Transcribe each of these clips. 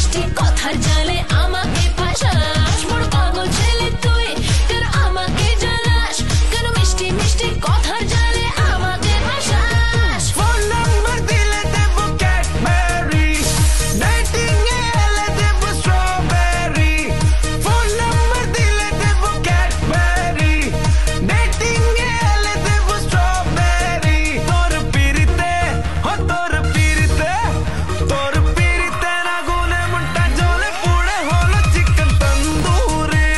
মিষ্টি কথার জালে আমাকে ফাঁসাস, বড় পাগল ছেলে তুই কেন আমাকে জ্বালাস, কেন মিষ্টি মিষ্টি কথার জালে আমাকে ফাঁসাস। ফোন নাম্বার দিলে দেব ক্যাডবেরি, ডেটিং এ এলে দেব স্ট্রবেরি। ফোন নাম্বার দিলে দেব ক্যাডবেরি, ডেটিং এ এলে দেব স্ট্রবেরি। তোর পিরিতে ও তোর পিরিতে, তোর পিরিতে আগুনে মুন্টা জ্বলে পুড়ে হলো চিকেন তন্দুরি,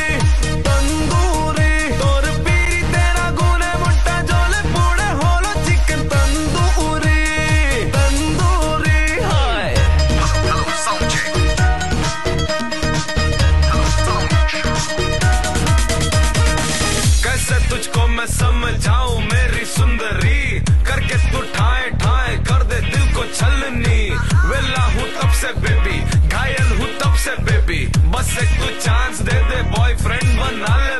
তন্দুরি। তোর পিরিতে আগুনে মুন্টা জ্বলে পুড়ে হলো চিকেন তন্দুরি, তন্দুরি। হয় कैसे तुझको मैं समझाऊं मेरी सुंदरी, करके तू ठाए ठाए कर दे दिल को छलनी। वेला हूँ तब से बेबी, घायल हूँ तब से बेबी, बस एक तू चांस दे दे, बॉयफ्रेंड बना ले